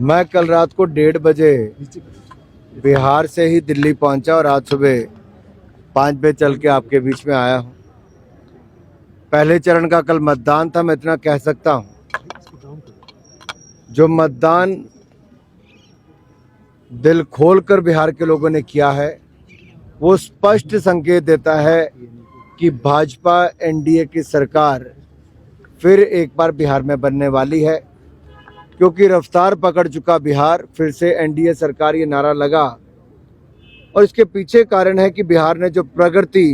मैं कल रात को 1:30 बजे बिहार से ही दिल्ली पहुंचा और आज सुबह 5 बजे चल के आपके बीच में आया हूं। पहले चरण का कल मतदान था। मैं इतना कह सकता हूं, जो मतदान दिल खोलकर बिहार के लोगों ने किया है वो स्पष्ट संकेत देता है कि भाजपा एनडीए की सरकार फिर एक बार बिहार में बनने वाली है, क्योंकि रफ्तार पकड़ चुका बिहार। फिर से एनडीए सरकार ये नारा लगा और इसके पीछे कारण है कि बिहार ने जो प्रगति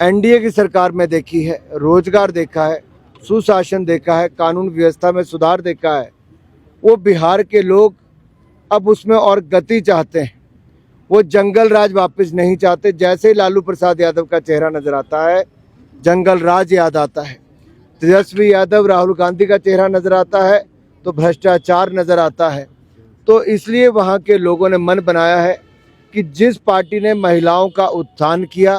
एनडीए की सरकार में देखी है, रोजगार देखा है, सुशासन देखा है, कानून व्यवस्था में सुधार देखा है, वो बिहार के लोग अब उसमें और गति चाहते हैं। वो जंगल राज वापस नहीं चाहते। जैसे ही लालू प्रसाद यादव का चेहरा नजर आता है, जंगल राज याद आता है। तेजस्वी यादव, राहुल गांधी का चेहरा नजर आता है तो भ्रष्टाचार नजर आता है। तो इसलिए वहाँ के लोगों ने मन बनाया है कि जिस पार्टी ने महिलाओं का उत्थान किया,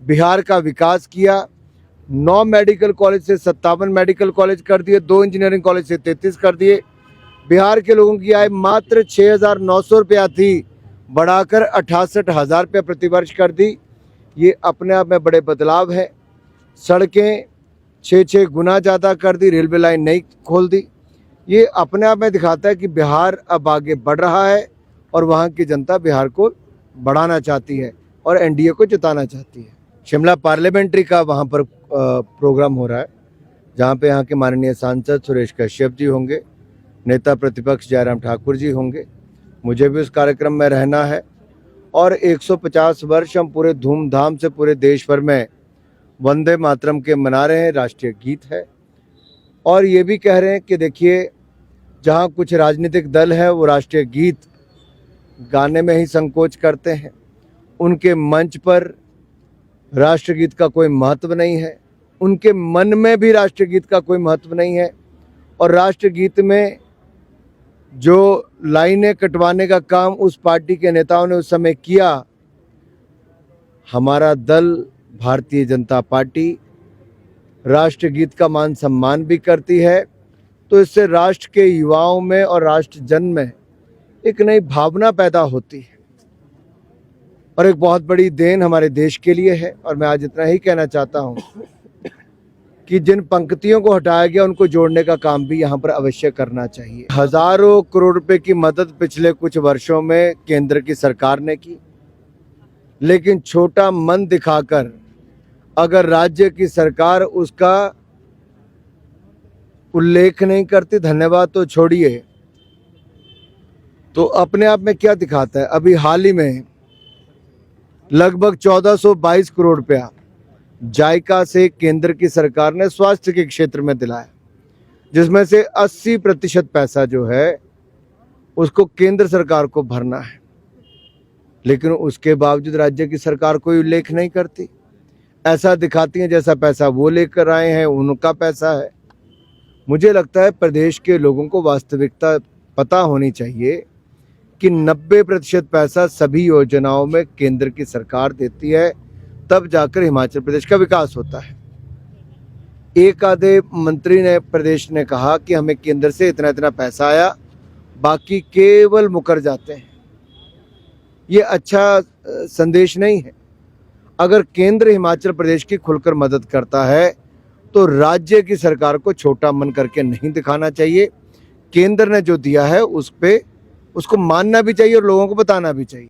बिहार का विकास किया, 9 मेडिकल कॉलेज से 57 मेडिकल कॉलेज कर दिए, 2 इंजीनियरिंग कॉलेज से 33 कर दिए, बिहार के लोगों की आय मात्र 6,900 रुपया थी, बढ़ाकर 68,000 रुपये प्रतिवर्ष कर दी। ये अपने आप में बड़े बदलाव है। सड़कें 6 गुना ज़्यादा कर दी, रेलवे लाइन नई खोल दी। ये अपने आप में दिखाता है कि बिहार अब आगे बढ़ रहा है और वहाँ की जनता बिहार को बढ़ाना चाहती है और एनडीए को जिताना चाहती है। शिमला पार्लियामेंट्री का वहाँ पर प्रोग्राम हो रहा है, जहाँ पे यहाँ के माननीय सांसद सुरेश कश्यप जी होंगे, नेता प्रतिपक्ष जयराम ठाकुर जी होंगे। मुझे भी उस कार्यक्रम में रहना है और 150 वर्ष हम पूरे धूमधाम से पूरे देश भर में वंदे मातरम के मना रहे हैं, राष्ट्रीय गीत है। और ये भी कह रहे हैं कि देखिए, जहाँ कुछ राजनीतिक दल है वो राष्ट्रीय गीत गाने में ही संकोच करते हैं, उनके मंच पर राष्ट्रगीत का कोई महत्व नहीं है, उनके मन में भी राष्ट्रगीत का कोई महत्व नहीं है। और राष्ट्रगीत में जो लाइनें कटवाने का काम उस पार्टी के नेताओं ने उस समय किया, हमारा दल भारतीय जनता पार्टी राष्ट्रगीत का मान सम्मान भी करती है। तो इससे राष्ट्र के युवाओं में और राष्ट्र जन में एक नई भावना पैदा होती है और एक बहुत बड़ी देन हमारे देश के लिए है। और मैं आज इतना ही कहना चाहता हूं कि जिन पंक्तियों को हटाया गया उनको जोड़ने का काम भी यहाँ पर अवश्य करना चाहिए। हजारों करोड़ रुपए की मदद पिछले कुछ वर्षों में केंद्र की सरकार ने की, लेकिन छोटा मन दिखाकर अगर राज्य की सरकार उसका उल्लेख नहीं करती, धन्यवाद तो छोड़िए, तो अपने आप में क्या दिखाता है। अभी हाल ही में लगभग 1422 करोड़ रुपया जायका से केंद्र की सरकार ने स्वास्थ्य के क्षेत्र में दिलाया, जिसमें से 80% पैसा जो है उसको केंद्र सरकार को भरना है, लेकिन उसके बावजूद राज्य की सरकार कोई उल्लेख नहीं करती। ऐसा दिखाती है जैसा पैसा वो लेकर आए हैं उनका पैसा है। मुझे लगता है प्रदेश के लोगों को वास्तविकता पता होनी चाहिए कि 90% पैसा सभी योजनाओं में केंद्र की सरकार देती है, तब जाकर हिमाचल प्रदेश का विकास होता है। एक आधे मंत्री ने प्रदेश ने कहा कि हमें केंद्र से इतना इतना पैसा आया, बाकी केवल मुकर जाते हैं। ये अच्छा संदेश नहीं है। अगर केंद्र हिमाचल प्रदेश की खुलकर मदद करता है तो राज्य की सरकार को छोटा मन करके नहीं दिखाना चाहिए। केंद्र ने जो दिया है उस पे उसको मानना भी चाहिए और लोगों को बताना भी चाहिए।